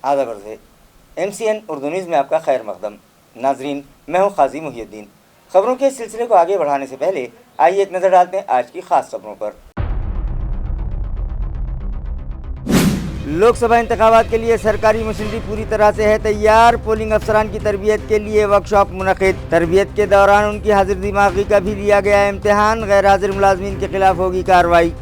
आदाब अर्ज़ है। MCN उर्दू न्यूज़ में आपका खैर मकदम। नाजरीन, मैं हूँ काजी मुहियुद्दीन। खबरों के सिलसिले को आगे बढ़ाने से पहले आइए एक नज़र डालते हैं आज की खास खबरों पर। लोकसभा इंतखाबात के लिए सरकारी मशीनरी पूरी तरह से है तैयार। पोलिंग अफसरान की तरबियत के लिए वर्कशॉप मुनक़िद। तरबियत के दौरान उनकी हाजिर दिमागी का भी लिया गया इम्तिहान। गैर हाजिर मुलाजमीन के खिलाफ होगी कार्रवाई।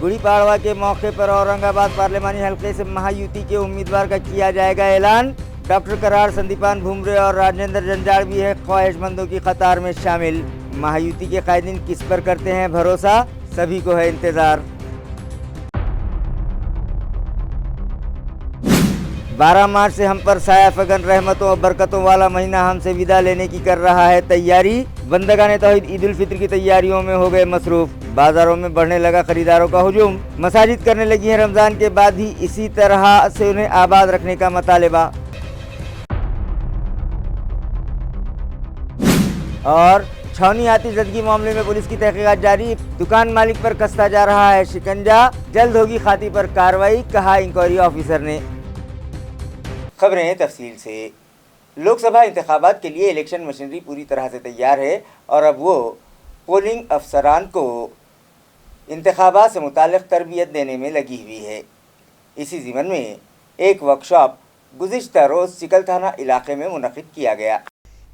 गुड़ी पाड़वा के मौके पर औरंगाबाद पार्लिमानी हल्के से महायुति के उम्मीदवार का किया जाएगा ऐलान। डॉक्टर करार, संदीपान भुमरे और राजेंद्र जंजाड़ भी है ख्वाहिशमंदों की कतार में शामिल। महायुति के कायदीन किस पर करते हैं भरोसा, सभी को है इंतजार। 12 मार्च से हम पर साया फगन रहमतों और बरकतों वाला महीना हमसे विदा लेने की कर रहा है तैयारी। बंदगान तौहीद ईद उल फित्र की तैयारियों में हो गए मसरूफ। बाजारों में बढ़ने लगा खरीदारों का हुजूम। मसाजिद करने लगी हैं रमजान के बाद ही इसी तरह से उन्हें आबाद रखने का मुतालिबा। और छौनी आतिशज़दगी मामले में पुलिस की तहकीकात जारी। दुकान मालिक पर कसता जा रहा है शिकंजा। जल्द होगी खाती पर कार्रवाई, कहा इंक्वायरी ऑफिसर ने। खबरें तफसील से। लोकसभा इंतखाबात के लिए इलेक्शन मशीनरी पूरी तरह से तैयार है और अब वो पोलिंग अफसरान को इंतखाबात से मुताल्लिक़ तरबियत देने में लगी हुई है। इसी ज़िमन में एक वर्कशॉप गुज़िश्ता रोज़ चिकलथाना इलाके में मुनक़िद किया गया।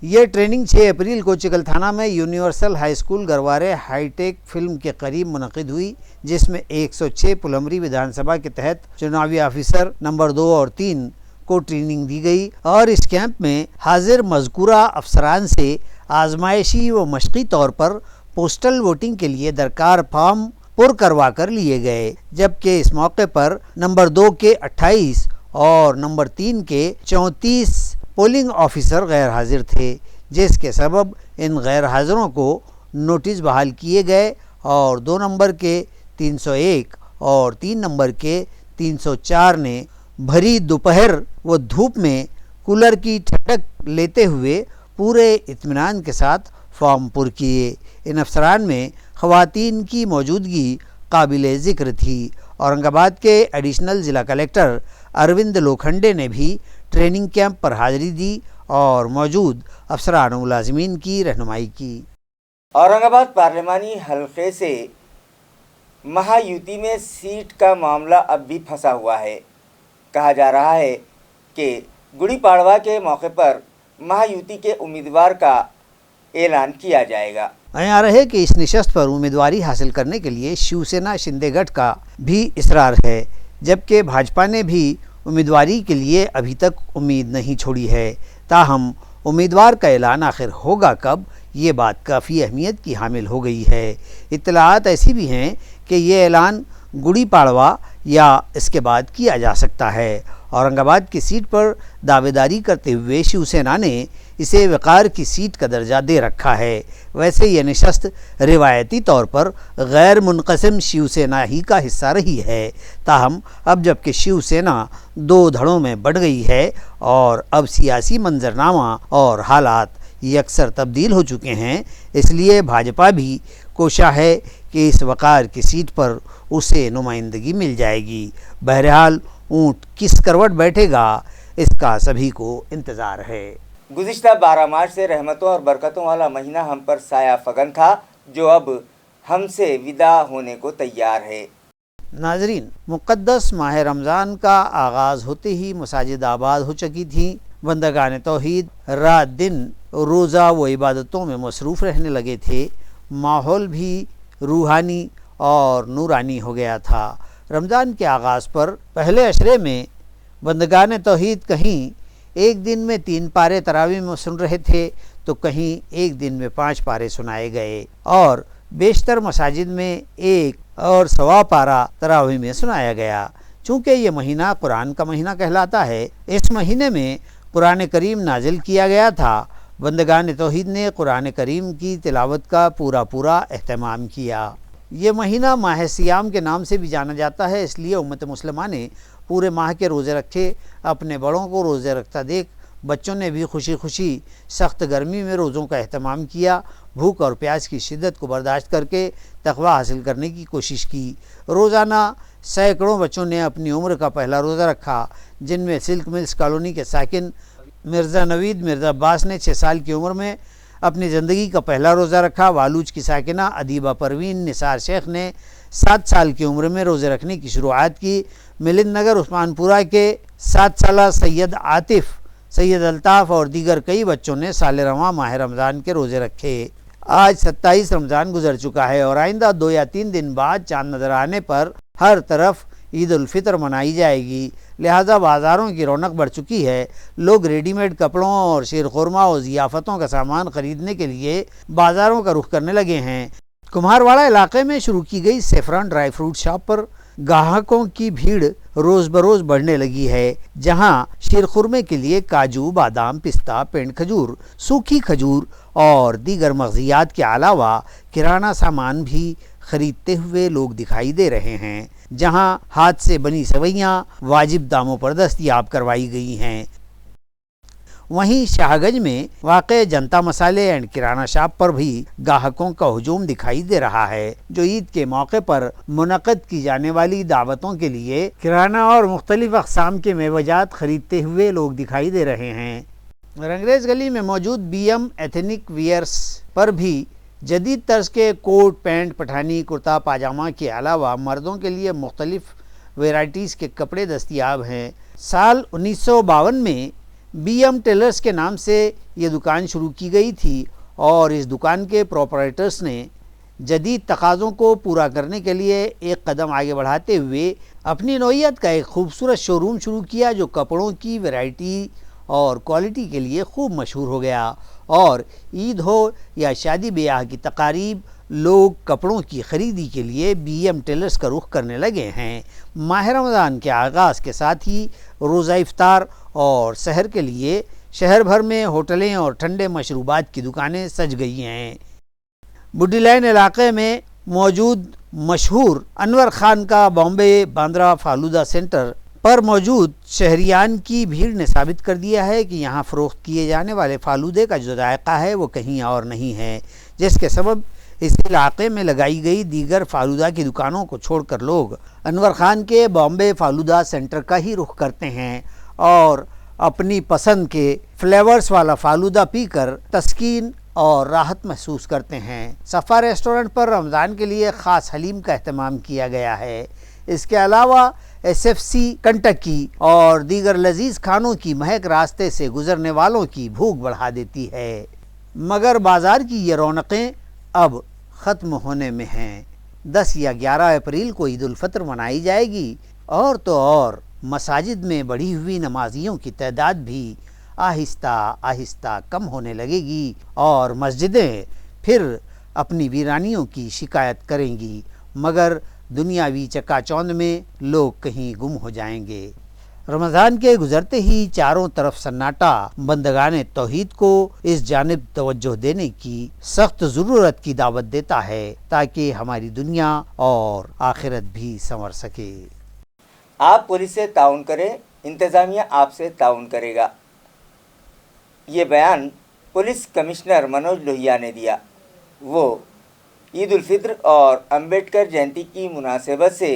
ये ट्रेनिंग 6 अप्रैल को चिकलथाना में universal high school Garware hitech film के करीब मुनक़िद हुई, जिसमें 106 पुलमरी विधानसभा के तहत चुनावी ऑफिसर नंबर 2 और 3 को ट्रेनिंग दी गई। और इस कैंप में हाजिर मज़कूरा अफसरान से आजमाइशी व मशक़ी तौर पर पोस्टल वोटिंग के लिए दरकार फॉर्म पुर करवा कर लिए गए, जबकि इस मौके पर नंबर 2 के 28 और नंबर 3 के 34 पोलिंग ऑफिसर गैर हाजिर थे, जिसके सबब इन गैर हाजिरों को नोटिस बहाल किए गए और 2 नंबर के 301 और 3 नंबर के 304 ने भरी दोपहर व धूप में कूलर की ठंडक लेते हुए पूरे इत्मीनान के साथ फॉर्म पुर किए। इन अफसरान में ख़वातीन की मौजूदगी काबिल ज़िक्र थी। औरंगाबाद के एडिशनल ज़िला कलेक्टर अरविंद लोखंडे ने भी ट्रेनिंग कैंप पर हाज़िरी दी और मौजूद अफसरान मुलाज़मीन की रहनुमाई की। औरंगाबाद पार्लिमानी हल्के से महायुति में सीट का मामला अब भी फंसा हुआ है। कहा जा रहा है कि गुड़ी पाड़वा के मौके पर महायुति के उम्मीदवार का ऐलान किया जाएगा। आ रहे कि इस निशस्त पर उम्मीदवारी हासिल करने के लिए शिवसेना शिंदे गठ का भी इसरार है, जबकि भाजपा ने भी उम्मीदवारी के लिए अभी तक उम्मीद नहीं छोड़ी है। ताहम उम्मीदवार का ऐलान आखिर होगा कब, ये बात काफ़ी अहमियत की हामिल हो गई है। इत्तलाआत ऐसी भी हैं कि ये ऐलान गुड़ी पाड़वा या इसके बाद किया जा सकता है। औरंगाबाद की सीट पर दावेदारी करते हुए शिवसेना ने इसे वक़ार की सीट का दर्जा दे रखा है। वैसे यह नशस्त रिवायती तौर पर गैर मुनक़सिम शिवसेना ही का हिस्सा रही है। ताहम अब जबकि शिवसेना 2 धड़ों में बढ़ गई है और अब सियासी मंजरनामा और हालात यकसर तब्दील हो चुके हैं, इसलिए भाजपा भी कोशा है कि इस वक़ार की सीट पर उसे नुमाइंदगी मिल जाएगी। बहरहाल ऊँट किस करवट बैठेगा, इसका सभी को इंतज़ार है। गुज़िश्ता 12 मार्च से रहमतों और बरकतों वाला महीना हम पर साया फगन था, जो अब हमसे विदा होने को तैयार है। नाजरीन, मुक़द्दस माह रमज़ान का आगाज़ होते ही मसाजिद आबाद हो चुकी थी। बंदगान तौहीद रात दिन रोज़ा व इबादतों में मसरूफ़ रहने लगे थे। माहौल भी रूहानी और नूरानी हो गया था। रमज़ान के आगाज़ पर पहले अशरे में बंदगान तौहीद कहीं एक दिन में 3 पारे तरावी में सुन रहे थे, तो कहीं एक दिन में 5 पारे सुनाए गए और बेशतर मसाजिद में 1 और सवा पारा तरावी में सुनाया गया। चूँकि ये महीना कुरान का महीना कहलाता है, इस महीने में कुरान करीम नाजिल किया गया था। बंदगान तौहीद ने कुरान करीम की तिलावत का पूरा एहतमाम किया। ये महीना माह सियाम के नाम से भी जाना जाता है, इसलिए उम्मत मुस्लिमा ने पूरे माह के रोज़े रखे। अपने बड़ों को रोज़े रखता देख بچوں نے بھی خوشی خوشی سخت گرمی میں روزوں کا اہتمام کیا، بھوک اور پیاس کی شدت کو برداشت کر کے تقوی حاصل کرنے کی کوشش کی۔ روزانہ سینکڑوں بچوں نے اپنی عمر کا پہلا روزہ رکھا، جن میں سلک ملز کالونی کے ساکن مرزا نوید مرزا عباس نے 6 سال کی عمر میں اپنی زندگی کا پہلا روزہ رکھا۔ والوچ کی ساکنہ ادیبہ پروین نثار شیخ نے 7 سال کی عمر میں روزے رکھنے کی شروعات کی۔ ملند نگر عثمان پورہ کے 7 سالہ سید عاطف، سید الطاف اور دیگر کئی بچوں نے سال رواں ماہ رمضان کے روزے رکھے۔ آج 27 رمضان گزر چکا ہے اور آئندہ 2 یا 3 دن بعد چاند نظر آنے پر ہر طرف عید الفطر منائی جائے گی، لہٰذا بازاروں کی رونق بڑھ چکی ہے۔ لوگ ریڈی میڈ کپڑوں اور شیر خورما اور ضیافتوں کا سامان خریدنے کے لیے بازاروں کا رخ کرنے لگے ہیں۔ کمہارواڑہ علاقے میں شروع کی گئی سیفران ڈرائی فروٹ شاپ پر گاہکوں کی بھیڑ روز بروز بڑھنے لگی ہے، جہاں شیر خورمے کے لیے کاجو، بادام، پستہ، پینٹ کھجور، سوکھی کھجور اور دیگر مغزیات کے علاوہ کرانہ سامان بھی خریدتے ہوئے لوگ دکھائی دے رہے ہیں، جہاں ہاتھ سے بنی سوئیاں واجب داموں پر دستیاب کروائی گئی ہیں۔ وہیں شاہ گنج میں واقع جنتا مسالے اینڈ کرانہ شاپ پر بھی گاہکوں کا ہجوم دکھائی دے رہا ہے، جو عید کے موقع پر منعقد کی جانے والی دعوتوں کے لیے کرانہ اور مختلف اقسام کے میوہ جات خریدتے ہوئے لوگ دکھائی دے رہے ہیں۔ رنگریز گلی میں موجود بی ایم ایتھنک ویئرس پر بھی جدید طرز کے کوٹ، پینٹ، پٹھانی، کرتا پاجامہ کے علاوہ مردوں کے لیے مختلف ویرائٹیز کے کپڑے دستیاب ہیں۔ سال 1952 میں بی ایم ٹیلرز کے نام سے یہ دکان شروع کی گئی تھی اور اس دکان کے پروپرائٹرز نے جدید تقاضوں کو پورا کرنے کے لیے ایک قدم آگے بڑھاتے ہوئے اپنی نوعیت کا ایک خوبصورت شو روم شروع کیا، جو کپڑوں کی ویرائٹی اور کوالٹی کے لیے خوب مشہور ہو گیا، اور عید ہو یا شادی بیاہ کی تقاریب، لوگ کپڑوں کی خریدی کے لیے بی ایم ٹیلرز کا رخ کرنے لگے ہیں۔ ماہ رمضان کے آغاز کے ساتھ ہی روزہ افطار اور سحر کے لیے شہر بھر میں ہوٹلیں اور ٹھنڈے مشروبات کی دکانیں سج گئی ہیں۔ بڈی لائن علاقے میں موجود مشہور انور خان کا بامبے باندرا فالودہ سینٹر پر موجود شہریان کی بھیڑ نے ثابت کر دیا ہے کہ یہاں فروخت کیے جانے والے فالودے کا جو ذائقہ ہے وہ کہیں اور نہیں ہے، جس کے سبب اس علاقے میں لگائی گئی دیگر فالودہ کی دکانوں کو چھوڑ کر لوگ انور خان کے بامبے فالودہ سینٹر کا ہی رخ کرتے ہیں اور اپنی پسند کے فلیورز والا فالودہ پی کر تسکین اور راحت محسوس کرتے ہیں۔ صفا ریسٹورنٹ پر رمضان کے لیے خاص حلیم کا اہتمام کیا گیا ہے۔ اس کے علاوہ ایس ایف سی کنٹکی اور دیگر لذیذ کھانوں کی مہک راستے سے گزرنے والوں کی بھوک بڑھا دیتی ہے، مگر بازار کی یہ رونقیں اب ختم ہونے میں ہیں۔ 10 یا 11 اپریل کو عید الفطر منائی جائے گی، اور تو اور مساجد میں بڑھی ہوئی نمازیوں کی تعداد بھی آہستہ آہستہ کم ہونے لگے گی اور مسجدیں پھر اپنی ویرانیوں کی شکایت کریں گی، مگر دنیاوی چکا چوند میں لوگ کہیں گم ہو جائیں گے۔ رمضان کے گزرتے ہی چاروں طرف سناٹا بندگان توحید کو اس جانب توجہ دینے کی سخت ضرورت کی دعوت دیتا ہے، تاکہ ہماری دنیا اور آخرت بھی سنور سکے۔ آپ پولیس سے تعاون کریں، انتظامیہ آپ سے تعاون کرے گا۔ یہ بیان پولیس کمشنر منوج لوہیا نے دیا۔ وہ عید الفطر اور امبیڈکر جینتی کی مناسبت سے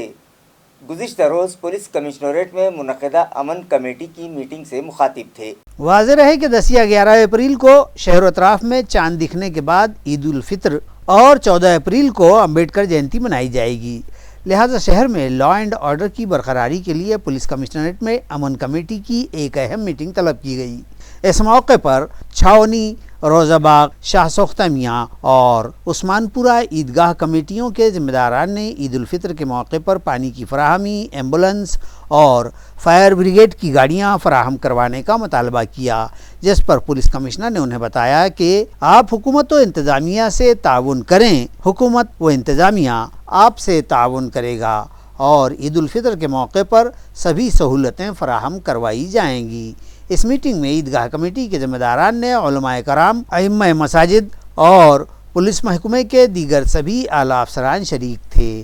گزشتہ روز پولیس کمشنریٹ میں منعقدہ امن کمیٹی کی میٹنگ سے مخاطب تھے۔ واضح رہے کہ 10 یا 11 اپریل کو شہر و اطراف میں چاند دکھنے کے بعد عید الفطر اور 14 اپریل کو امبیڈکر جینتی منائی جائے گی، لہٰذا شہر میں لا اینڈ آرڈر کی برقراری کے لیے پولیس کمشنریٹ میں امن کمیٹی کی ایک اہم میٹنگ طلب کی گئی۔ اس موقع پر چھاونی، روزہ باغ، شاہ سوختہ میاں اور عثمان پورہ عیدگاہ کمیٹیوں کے ذمہ داران نے عید الفطر کے موقع پر پانی کی فراہمی، ایمبولنس اور فائر بریگیڈ کی گاڑیاں فراہم کروانے کا مطالبہ کیا، جس پر پولیس کمشنر نے انہیں بتایا کہ آپ حکومت و انتظامیہ سے تعاون کریں، حکومت و انتظامیہ آپ سے تعاون کرے گا اور عید الفطر کے موقع پر سبھی سہولتیں فراہم کروائی جائیں گی۔ اس میٹنگ میں عیدگاہ کمیٹی کے ذمہ داران نے علماء کرام، ائمہ مساجد اور پولیس محکمے کے دیگر سبھی اعلیٰ افسران شریک تھے۔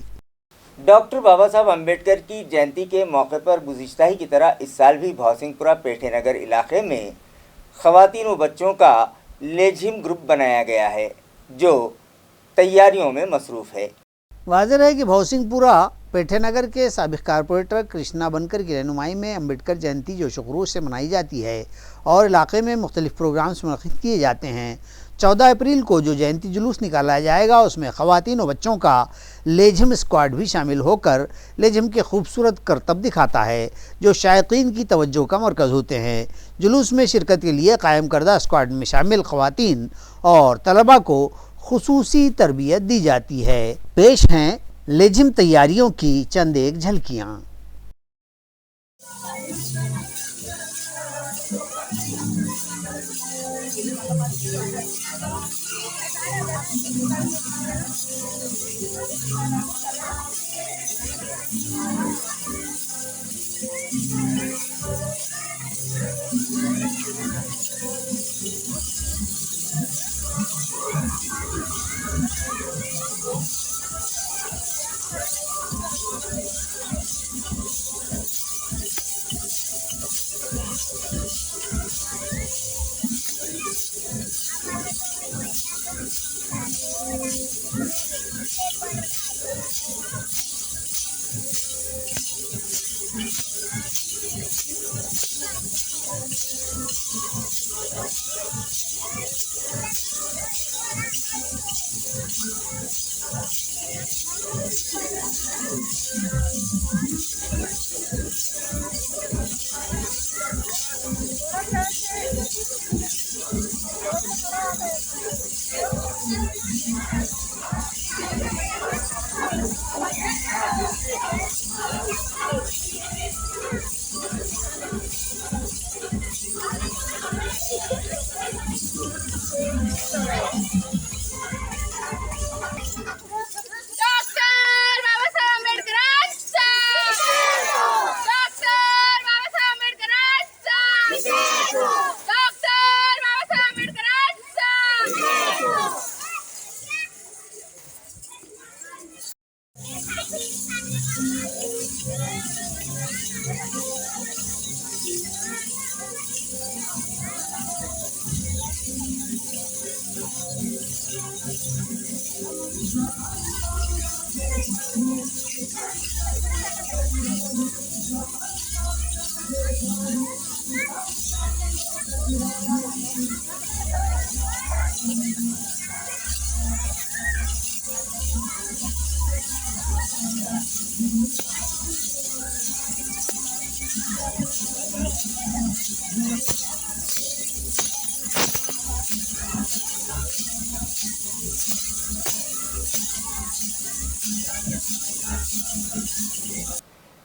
ڈاکٹر بابا صاحب امبیڈکر کی جینتی کے موقع پر گزشتہ ہی کی طرح اس سال بھی بھوسنگ پورہ پیٹھے نگر علاقے میں خواتین و بچوں کا لیجھم گروپ بنایا گیا ہے جو تیاریوں میں مصروف ہے۔ واضح ہے کہ بھوسنگ پورہ پیٹھے نگر کے سابق کارپوریٹر کرشنا بنکر کی رہنمائی میں امبیڈکر جینتی جوش و خروش سے منائی جاتی ہے اور علاقے میں مختلف پروگرامز منعقد کیے جاتے ہیں۔ 14 اپریل کو جو جینتی جلوس نکالا جائے گا اس میں خواتین و بچوں کا لیجھم اسکواڈ بھی شامل ہو کر لیجھم کے خوبصورت کرتب دکھاتا ہے جو شائقین کی توجہ کا مرکز ہوتے ہیں۔ جلوس میں شرکت کے لیے قائم کردہ اسکواڈ میں شامل خواتین اور طلباء کو خصوصی تربیت دی جاتی ہے۔ پیش ہیں لیجھم تیاریوں کی چند ایک جھلکیاں۔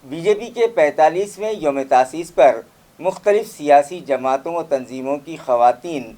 بی جے پی کے 45ویں یوم تاسیس پر مختلف سیاسی جماعتوں و تنظیموں کی خواتین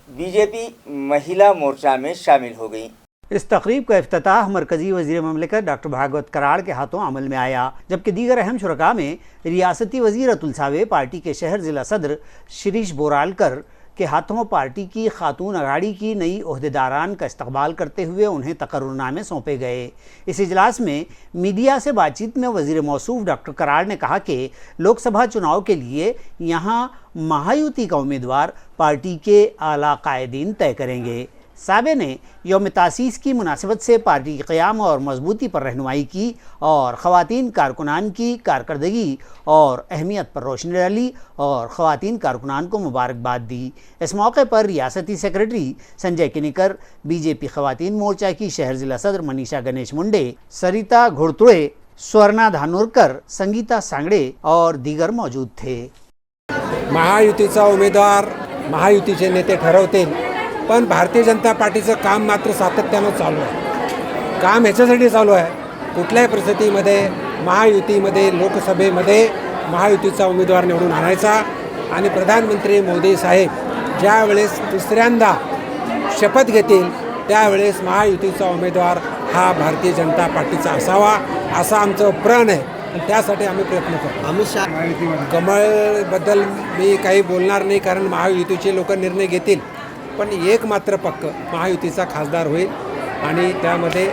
بی جے پی مہیلا مورچہ میں شامل ہو گئیں۔ اس تقریب کا افتتاح مرکزی وزیر مملکت ڈاکٹر بھاگوت کراڑ کے ہاتھوں عمل میں آیا، جبکہ دیگر اہم شرکاء میں ریاستی وزیر اتل ساوے، پارٹی کے شہر ضلع صدر شریش بورالکر کے ہاتھوں پارٹی کی خاتون اگاڑی کی نئی عہدیداران کا استقبال کرتے ہوئے انہیں تقررنامے سونپے گئے۔ اس اجلاس میں میڈیا سے بات چیت میں وزیر موصوف ڈاکٹر کراڑ نے کہا کہ لوک سبھا چناؤ کے لیے یہاں مہایوتی کا امیدوار پارٹی کے اعلیٰ قائدین طے کریں گے۔ سابے نے یوم تاسیس کی مناسبت سے پارٹی کے قیام اور مضبوطی پر رہنمائی کی اور خواتین کارکنان کی کارکردگی اور اہمیت پر روشنی ڈالی اور خواتین کارکنان کو مبارکباد دی۔ اس موقع پر ریاستی secretary Sanjay Kanekar, B J پی خواتین مورچہ کی شہر ضلع صدر منیشا گنیش منڈے، سریتا گھوڑتوڑے، سورنا دھانورکر، سنگیتا سانگڑے اور دیگر موجود تھے۔ महायुतीचा उमेदवार महायुतीचे नेते ठरवतील, पण भारतीय जनता पार्टीचं काम मात्र सातत्यानं चालू आहे। काम ह्याच्यासाठी चालू आहे, कुठल्याही परिस्थितीमध्ये महायुतीमध्ये लोकसभेमध्ये महायुतीचा उमेदवार निवडून आणायचा आणि प्रधानमंत्री मोदी साहेब ज्या वेळेस तिसऱ्यांदा शपथ घेतील त्यावेळेस महायुतीचा उमेदवार हा भारतीय जनता पार्टीचा असावा, असा आमचं प्रण आहे आणि त्यासाठी आम्ही प्रयत्न करतो। अमित शाह कमळबद्दल मी काही बोलणार नाही, कारण महायुतीचे लोक निर्णय घेतील, पण एक मात्र पक्क महायुतीचा खासदार होईल आणि त्यामध्ये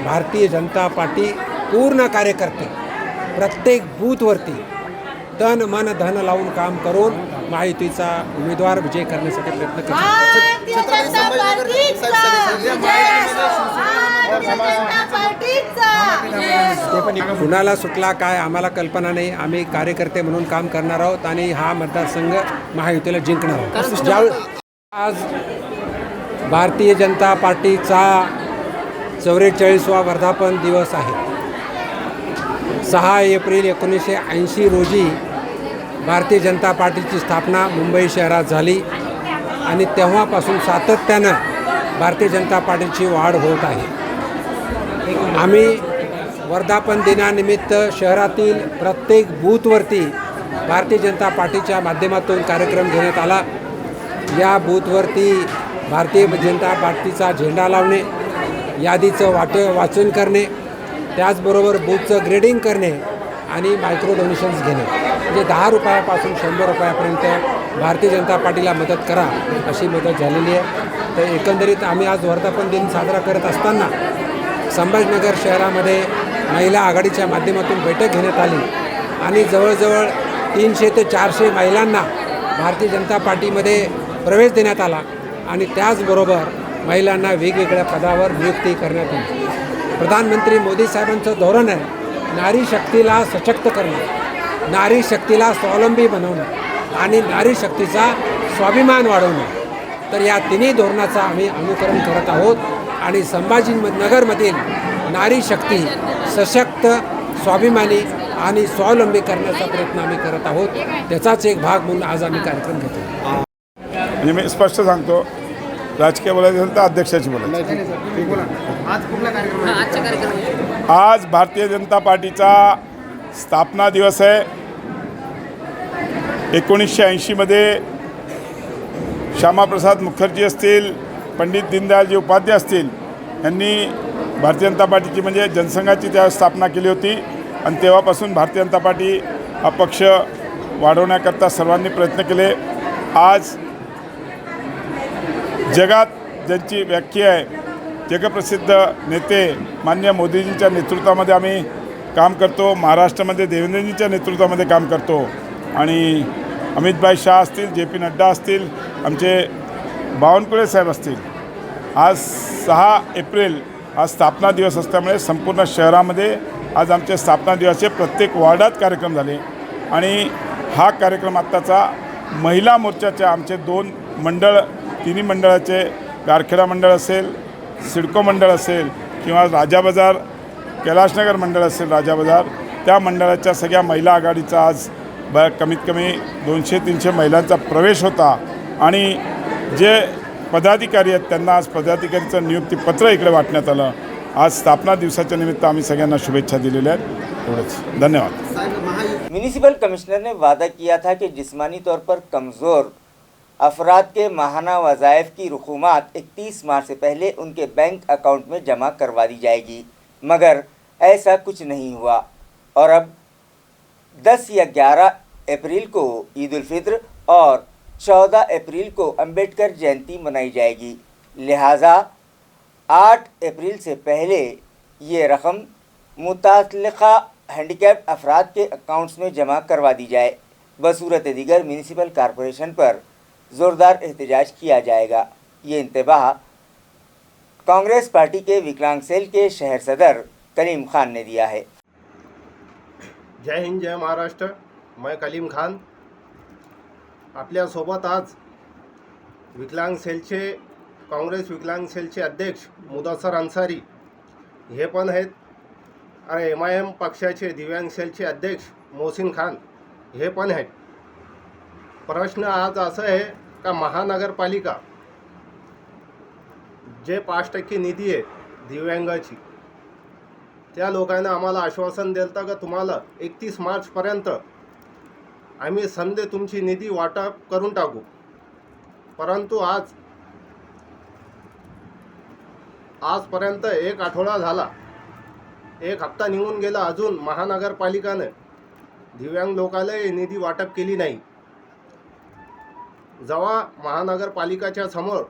भारतीय जनता पार्टी पूर्ण कार्यकर्ते प्रत्येक बूथवरती तन मन धन लावून काम करून महायुतीचा उमेदवार विजय करण्यासाठी प्रयत्न करतो. भारतीय जनता पार्टीचा कुणाला सुटला काय आम्हाला कल्पना नाही. आम्ही कार्यकर्ते म्हणून काम करणार आहोत आणि हा मतदारसंघ महायुतीला जिंकणार आहोत. ज्यावेळी आज भारतीय जनता पार्टीचा 44वा वर्धापन दिवस आहे. 6 एप्रिल 1980 रोजी भारतीय जनता पार्टीची स्थापना मुंबई शहरात झाली आणि तेव्हापासून सातत्यानं भारतीय जनता पार्टीची वाढ होत आहे. आम्ही वर्धापन दिनानिमित्त शहरातील प्रत्येक बूथवरती भारतीय जनता पार्टीच्या माध्यमातून कार्यक्रम घेण्यात आला. या बूथवरती भारतीय जनता पार्टीचा झेंडा लावणे, यादीचं वाचन करणे, त्याचबरोबर बूथचं ग्रेडिंग करणे आणि मायक्रो डोनेशन्स घेणे. म्हणजे 10 रुपयापासून 100 रुपयापर्यंत भारतीय जनता पार्टीला मदत करा अशी मदत झालेली आहे. तर एकंदरीत आम्ही आज वर्धापन दिन साजरा करत असताना संभाजीनगर शहरामध्ये महिला आघाडीच्या माध्यमातून बैठक घेण्यात आली आणि जवळजवळ 300 ते 400 महिलांना भारतीय जनता पार्टीमध्ये प्रवेश देण्यात आला आणि त्याचबरोबर महिलांना वेगवेगळ्या पदावर नियुक्ती करण्यात आली. प्रधानमंत्री मोदी साहेबांचं धोरण आहे नारी शक्तीला सशक्त करणं, नारी शक्तीला स्वावलंबी बनवणं आणि नारी शक्तीचा स्वाभिमान वाढवणं. तर या तिन्ही धोरणाचं आम्ही अनुकरण करत आहोत आणि संभाजीनगरमधील नारी शक्ती सशक्त, स्वाभिमानी आणि स्वावलंबी करण्याचा प्रयत्न आम्ही करत आहोत. त्याचाच एक भाग म्हणून आज आम्ही कार्यक्रम घेतो. म्हणजे मी स्पष्ट सांगतो, राजकीय बोलायचं असेल तर अध्यक्षाची बोलायचं. आज भारतीय जनता पार्टीचा स्थापना दिवस आहे. 1980मध्ये श्यामाप्रसाद मुखर्जी असतील, पंडित दीनदयालजी उपाध्याय असतील, यांनी भारतीय जनता पार्टीची म्हणजे जनसंघाची त्यावेळेस स्थापना केली होती आणि तेव्हापासून भारतीय जनता पार्टी हा पक्ष वाढवण्याकरता सर्वांनी प्रयत्न केले. आज जगात ज्यांची व्याख्या आहे, जगप्रसिद्ध नेते माननीय मोदीजींच्या नेतृत्वामध्ये आम्ही काम करतो. महाराष्ट्रामध्ये देवेंद्रजींच्या नेतृत्वामध्ये काम करतो आणि अमितभाई शाह असतील, जे पी नड्डा असतील, आमचे बावनकुळे साहेब असतील. आज 6 एप्रिल हा स्थापना दिवस असल्यामुळे संपूर्ण शहरामध्ये आज आमचे स्थापना दिवसाचे प्रत्येक वार्डात कार्यक्रम झाले आणि हा कार्यक्रम आत्ताचा महिला मोर्चाचे आमचे 2 मंडळ, तिन्ही मंडळाचे, गारखेडा मंडळ असेल, सिडको मंडळ असेल किंवा राजा बाजार कैलाशनगर मंडळ असेल, राजा बाजार, त्या मंडळाच्या सगळ्या महिला आघाडीचा आज कमीत कमी 200-300 महिलांचा प्रवेश होता आणि जे पदाधिकारी आहेत त्यांना आज पदाधिकारीचं नियुक्तीपत्र इकडे वाटण्यात आलं. आज स्थापना दिवसाच्या निमित्त आम्ही सगळ्यांना शुभेच्छा दिलेल्या आहेत. एवढंच. धन्यवाद. म्यूनिसिपल कमिश्नर ने वादा किया था कि जिस्मानी तौर पर कमज़ोर अफराद के माहाना वज़ाइफ की रकूमात 31 मार्च से पहले उनके बैंक अकाउंट में जमा करवा दी जाएगी, मगर ऐसा कुछ नहीं हुआ और अब 10 या 11 अप्रैल को ईद उल फित्र और 14 अप्रैल को अंबेडकर जयंती मनाई जाएगी. लिहाजा 8 अप्रैल से पहले ये रकम मुताल्लिक़ा हैंडीकैप्ड अफराद के अकाउंट्स में जमा करवा दी जाए. बसूरत दीगर म्यूनिसिपल कॉरपोरेशन पर ज़ोरदार एहतजाज किया जाएगा. ये इंतबाह कांग्रेस पार्टी के विकलांग सेल के शहर सदर कलीम खान ने दिया है. जय हिंद, जय महाराष्ट्र. मैं कलीम खान आपल्यासोबत आज विकलांग सेलचे, काँग्रेस विकलांग सेलचे अध्यक्ष मुदस्सर अन्सारी हे पण आहेत आणि MIM पक्षाचे दिव्यांग सेलचे अध्यक्ष मोहसिन खान हे पण आहेत. प्रश्न आज असं आहे का महानगरपालिका जे 5% निधी आहे दिव्यांगाची, त्या लोकांना आम्हाला आश्वासन दिलं का तुम्हाला 31 मार्चपर्यंत आम्ही संधे तुमची निधी वाटप करून टाकू. परंतु आजपर्यंत 1 आठवडा झाला, 1 हप्ता निघून गेला, अजून महानगरपालिकाने दिव्यांग लोकांना निधी वाटप केली नाही. जेव्हा महानगरपालिकाच्या समोर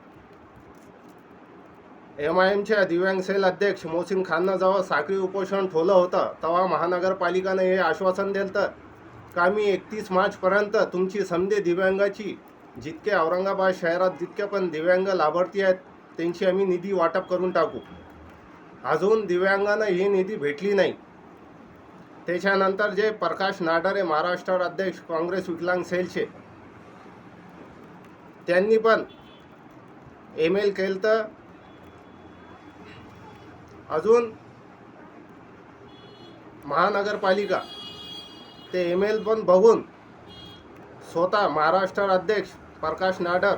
MIMच्या दिव्यांग सेल अध्यक्ष मोहसिन खाननं जेव्हा साखळी उपोषण ठेवलं होतं, तेव्हा महानगरपालिकाने हे आश्वासन दिलं का आम्ही 31 मार्चपर्यंत तुमची समजे दिव्यांगाची जितके औरंगाबाद शहरात जितके पण दिव्यांग लाभार्थी आहेत त्यांची आम्ही निधी वाटप करून टाकू. अजून दिव्यांगांना ही निधी भेटली नाही. त्याच्यानंतर जे प्रकाश नाडारे महाराष्ट्र अध्यक्ष काँग्रेस विकलांग सेलचे त्यांनी पण ईमेल केलं तर अजून महानगरपालिका ते ईमेल पण बघून स्वतः महाराष्ट्र अध्यक्ष प्रकाश नाडर,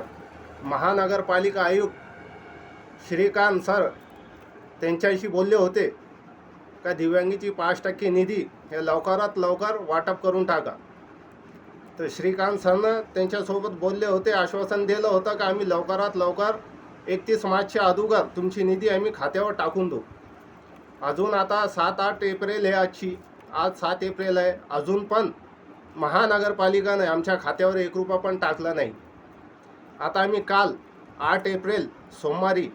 महानगरपालिका आयुक्त श्रीकांत सर त्यांच्याशी बोलले होते का दिव्यांगीची 5% निधी हे लवकरात लवकर वाटप करून टाका. तर श्रीकांत सरनं त्यांच्यासोबत बोलले होते, आश्वासन दिलं होतं का आम्ही लवकरात लवकर 31 मार्चच्या अगोदर तुमची निधी आम्ही खात्यावर टाकून देऊ. अजून आता 7-8 एप्रिल आहे आज 7 एप्रिल आहे. अजून पण महानगरपालिकाने आमच्या खात्यावर 1 रुपया पण टाकला नाही. आता आम्ही काल 8 एप्रिल सोमवारी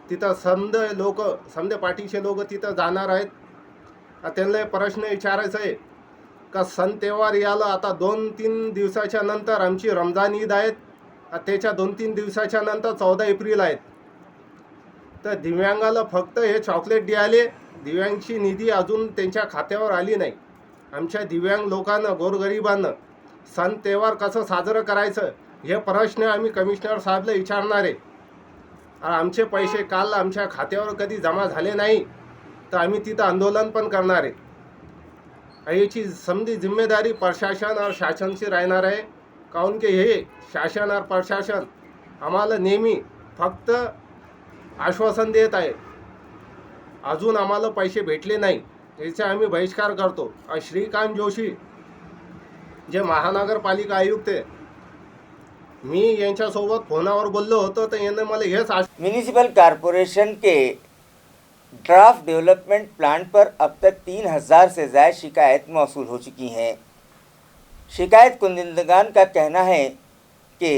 तिथं समदे पार्टीचे लोक तिथं जाणार आहेत. त्यांना प्रश्न विचारायचा आहे का सण तेव्हार याला आता 2-3 दिवसाच्या नंतर आमची रमजान ईद आहेत. त्याच्या 2-3 दिवसाच्या नंतर 14 एप्रिल आहेत. तर दिव्यांगाला फक्त हे चॉकलेट द्यायले, दिव्यांगची निधी अजून त्यांच्या खात्यावर आली नाही. आमच्या दिव्यांग लोकांना गोरगरिबांना सण तेव्हार कसं साजरं करायचं हे प्रश्न आम्ही कमिशनर साहेबला विचारणार आहे. आमचे पैसे काल आमच्या खात्यावर कधी जमा झाले नाही तर आम्ही तिथं आंदोलन पण करणार आहे. याची समधी जिम्मेदारी प्रशासन और शासनची राहणार आहे. काऊन की हे शासन और प्रशासन आम्हाला नेहमी फक्त आश्वासन देत आहे, अजून आम्हाला पैसे भेटले नाही. याचा आम्ही बहिष्कार करतो. श्रीकांत जोशी जे महानगरपालिका आयुक्त आहे, मी यांच्यासोबत फोनावर बोललो होतो तर यांनी मला हेच म्यूनिसिपल कॉरपोरेशन के ड्राफ्ट डेवलपमेंट प्लान पर अब तक 3000 से ज़्यादा शिकायत मौसूल हो चुकी हैं। शिकायत कुंदगान का कहना है कि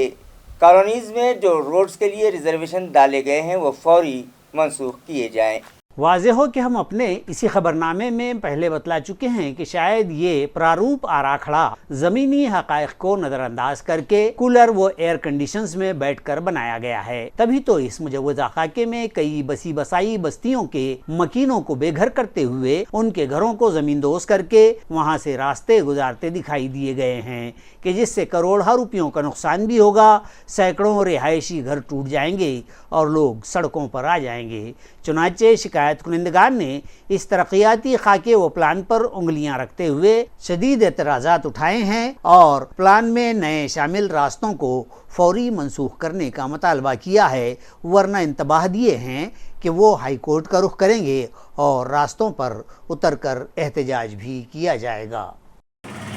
कॉलोनीज़ में जो रोड्स के लिए रिजर्वेशन डाले गए हैं वो फौरी मनसूख किए जाएं। वाज़ेह हो कि हम अपने इसी खबरनामे में पहले बतला चुके हैं कि शायद ये प्रारूप आराखड़ा ज़मीनी हक़ाइक़ को नज़रअंदाज करके कूलर व एयर कंडीशंस में बैठकर बनाया गया है। तभी तो इस मुजव्वज़ा खाके में कई बसी बसाई बस्तियों के मकीनों को बेघर करते हुए उनके घरों को ज़मींदोज़ करके वहाँ से रास्ते गुजारते दिखाई दिए गए हैं कि जिससे करोड़ों रुपयों का नुकसान भी होगा, सैकड़ों रिहायशी घर टूट जाएंगे और लोग सड़कों पर आ जाएंगे। चुनाचे शिकायत कुनिंदगान ने इस तरक्याती खाके व प्लान पर उंगलियां रखते हुए शदीद एतराज़ात उठाए हैं और प्लान में नए शामिल रास्तों को फौरी मनसूख करने का मुतालबा किया है, वरना इंतबाह दिए हैं कि वो हाई कोर्ट का रुख करेंगे और रास्तों पर उतरकर एहतजाज भी किया जाएगा।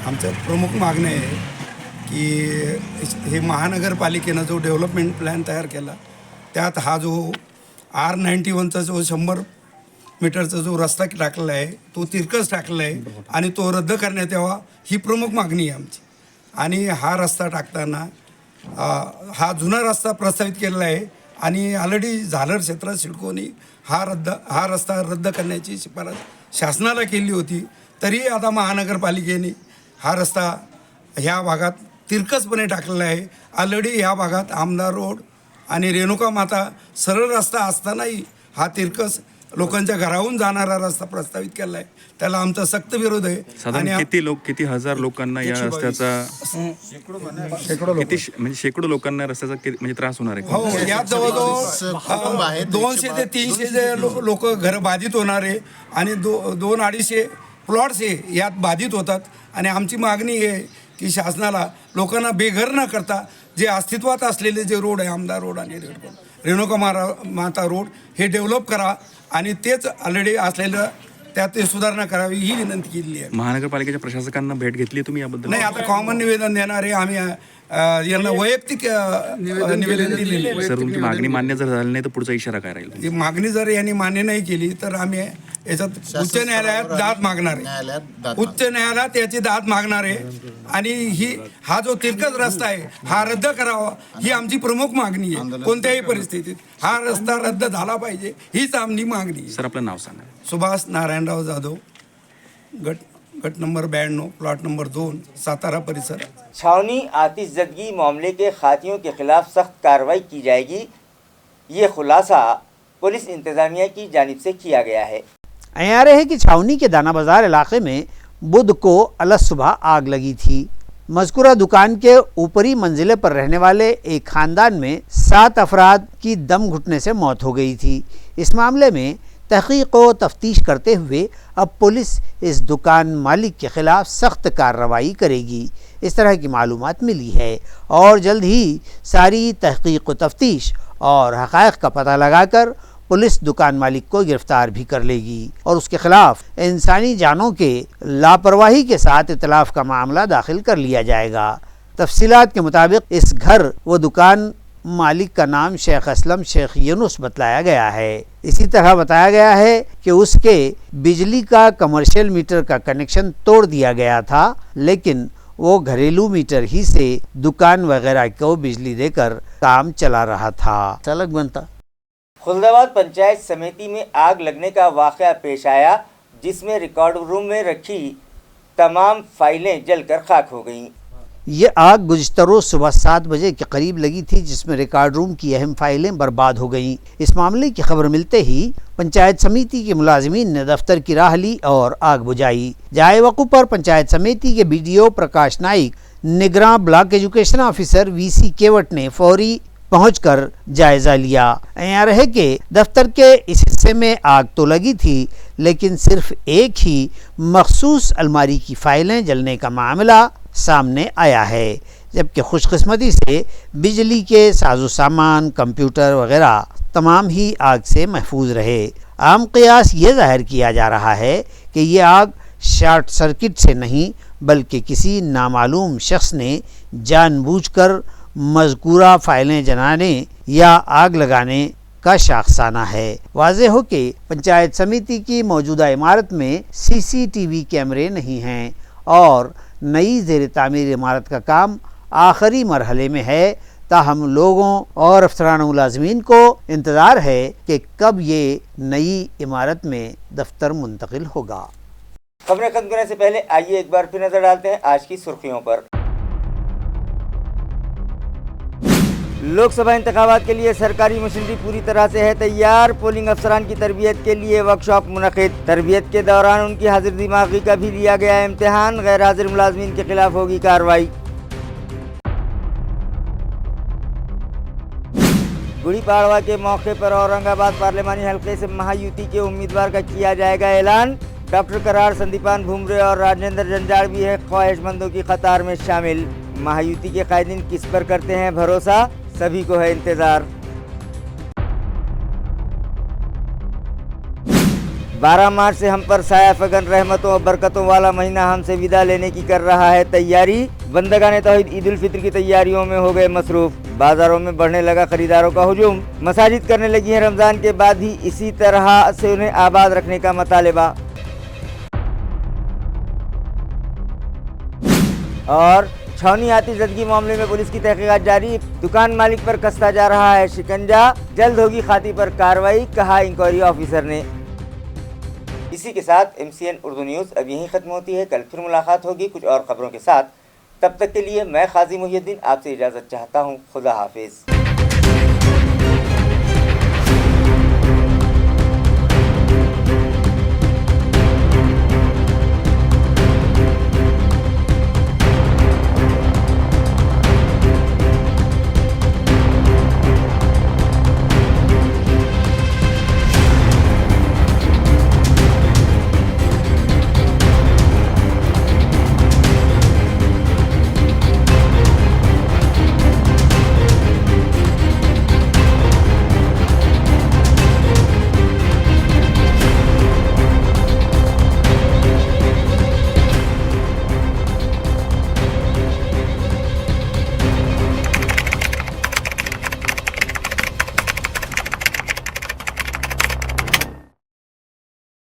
आमचं प्रमुख मागणं आहे की हे महानगरपालिकेनं जो डेव्हलपमेंट प्लॅन तयार केला त्यात हा जो R91चा जो 100 मीटरचा जो रस्ता टाकलेला आहे तो तिरकस टाकलेला आहे आणि तो रद्द करण्यात यावा ही प्रमुख मागणी आहे आमची. आणि हा रस्ता टाकताना हा जुना रस्ता प्रस्तावित केलेला आहे आणि ऑलरेडी झालर क्षेत्रात सिडकोनी हा रस्ता रद्द करण्याची शिफारस शासनाला केली होती. तरी आता महानगरपालिकेने हा रस्ता ह्या भागात तिरकसपणे टाकलेला आहे. ऑलरेडी ह्या भागात आमदार रोड आणि रेणुका माता सरळ रस्ता असतानाही हा तिरकस लोकांच्या घराहून जाणारा रस्ता प्रस्तावित केला आहे. त्याला आमचा सक्त विरोध आहे. साधारण किती हजार लोकांना या रस्त्याचा शेकडो लोकांना रस्त्याचा म्हणजे त्रास होणार आहे. हो, यात जवळजवळ 200 ते 300 जे लोक घर बाधित होणार आहे आणि 200-250 प्लॉट्स हे यात बाधित होतात. आणि आमची मागणी आहे की शासनाला लोकांना बेघर न करता जे अस्तित्वात असलेले जे रोड आहे आमदार रोड आणि रेणुका माता रोड हे डेव्हलप करा आणि तेच ऑलरेडी असलेलं त्यात ते सुधारणा करावी ही विनंती केलेली आहे. महानगरपालिकेच्या प्रशासकांना भेट घेतली तुम्ही याबद्दल? नाही, आता कॉमन निवेदन देणार आहे आम्ही. यांना वैयक्तिक निवेदन दिलेले. सर, तुमची मागणी मान्य जर झाली नाही तर पुढचा इशारा काय राहील? मागणी जर यांनी मान्य नाही केली तर आम्ही याच्यात उच्च न्यायालयात दाद मागणार आहे. उच्च न्यायालयात याची दाद मागणार आहे. आणि हा जो तिरकस रस्ता आहे हा रद्द करावा ही आमची प्रमुख मागणी आहे. कोणत्याही परिस्थितीत हा रस्ता रद्द झाला पाहिजे हीच आमची मागणी आहे. सर, आपलं नाव सांगा. सुभाष नारायणराव जाधव, गट गट नंबर 92 प्लॉट नंबर 2 सातारा परिसर। छावनी आतिशज़दगी मामले के खातियों के खिलाफ सख्त कार्रवाई की जाएगी, ये खुलासा पुलिस इंतजामिया की जानिब से किया गया है। अयारे है कि छावनी के दाना बाजार इलाके में बुध को अलग सुबह आग लगी थी। मज़कूरा दुकान के ऊपरी मंजिले पर रहने वाले एक खानदान में 7 अफराद की दम घुटने से मौत हो गई थी। इस मामले में तहकीक व तफ्तीश करते हुए अब पुलिस इस दुकान मालिक के खिलाफ सख्त कार्रवाई करेगी, इस तरह की मालूमात मिली है और जल्द ही सारी तहकीक व तफ्तीश और हक़ाइक़ का पता लगाकर पुलिस दुकान मालिक को गिरफ्तार भी कर लेगी और उसके खिलाफ इंसानी जानों के लापरवाही के साथ इतलाफ का मामला दाखिल कर लिया जाएगा। तफसीलात के मुताबिक इस घर व दुकान मालिक का नाम शेख असलम शेख यूनुस बतलाया गया है। इसी तरह बताया गया है कि उसके बिजली का कमर्शियल मीटर का कनेक्शन तोड़ दिया गया था, लेकिन वो घरेलू मीटर ही से दुकान वगैरह को बिजली देकर काम चला रहा था। सलग बनता खुलदाबाद पंचायत समिति में आग लगने का वाक़या पेश आया, जिसमें रिकॉर्ड रूम में रखी तमाम फाइलें जलकर खाक हो गईं। ये आग गुज़िश्ता रोज़ सुबह 7 बजे के करीब लगी थी, जिसमें रिकॉर्ड रूम की अहम फाइलें बर्बाद हो गईं। इस मामले की खबर मिलते ही पंचायत समिति के मुलाजिमीन ने दफ्तर की राह ली और आग बुझाई। जाए वक़्त पर पंचायत समिति के BDO प्रकाश नाइक, निगरां block education officer VC Kewat ने फौरी पहुंचकर जायजा लिया। यहाँ रहे कि दफ्तर के इस हिस्से में आग तो लगी थी, लेकिन सिर्फ एक ही मखसूस अलमारी की फाइलें जलने का मामला सामने आया है, जबकि खुशकिस्मती से बिजली के साजो सामान, कंप्यूटर वगैरह तमाम ही आग से महफूज रहे। आम क़ियास ये ज़ाहिर किया जा रहा है कि ये आग शॉर्ट सर्किट से नहीं, बल्कि किसी नामालूम शख्स ने जानबूझकर मज़कूरा फाइलें जलाने या आग लगाने का शाखसाना है। वाज़ेह हो कि पंचायत समिति की मौजूदा इमारत में CCTV कैमरे नहीं हैं और नई ज़ेर तामीर इमारत का काम आखिरी मरहले में है, ताहम लोगों और अफसरान मुलाजमीन को इंतज़ार है कि कब ये नई इमारत में दफ्तर मुंतकिल होगा। खबरें खत्म करने से पहले आइए एक बार फिर नज़र डालते हैं आज की सुर्खियों पर। लोकसभा इंतखाबात के लिए सरकारी मशीनरी पूरी तरह से है तैयार। पोलिंग अफसरान की तरबियत के लिए वर्कशॉप मुनक़िद। तरबियत के दौरान उनकी हाजिर दिमागी का भी लिया गया इम्तिहान। गैर हाजिर मुलाजमीन के खिलाफ होगी कार्रवाई। गुड़ी पाड़वा के मौके पर औरंगाबाद पार्लिमानी हल्के से महायुति के उम्मीदवार का किया जाएगा ऐलान। डॉक्टर करार, संदीपान भुमरे और राजेंद्र जंजाड़ भी है ख्वाहिशमंदों की कतार में शामिल। महायुति के कायदीन किस पर करते हैं भरोसा, सभी को है इंतजार। 12 मार्च से हम पर साया फगन रहमतों और बरकतों वाला महीना हमसे विदा लेने की कर रहा है तैयारी। बंदगान तौहीद ईद उल फित्र की तैयारियों में हो गए मसरूफ। बाजारों में बढ़ने लगा खरीदारों का हुजूम। मसाजिद करने लगी हैं रमज़ान के बाद ही इसी तरह से उन्हें आबाद रखने का मुतालिबा। और छावनी आतिशज़दगी मामले में पुलिस की तहकीकात जारी। दुकान मालिक पर कसता जा रहा है शिकंजा, जल्द होगी खाती पर कार्रवाई, कहा इंक्वायरी ऑफिसर ने। इसी के साथ MCN उर्दू न्यूज़ अब यहीं ख़त्म होती है। कल फिर मुलाकात होगी कुछ और ख़बरों के साथ। तब तक के लिए मैं क़ाज़ी मुहिउद्दीन आपसे इजाज़त चाहता हूँ। खुदा हाफिज़।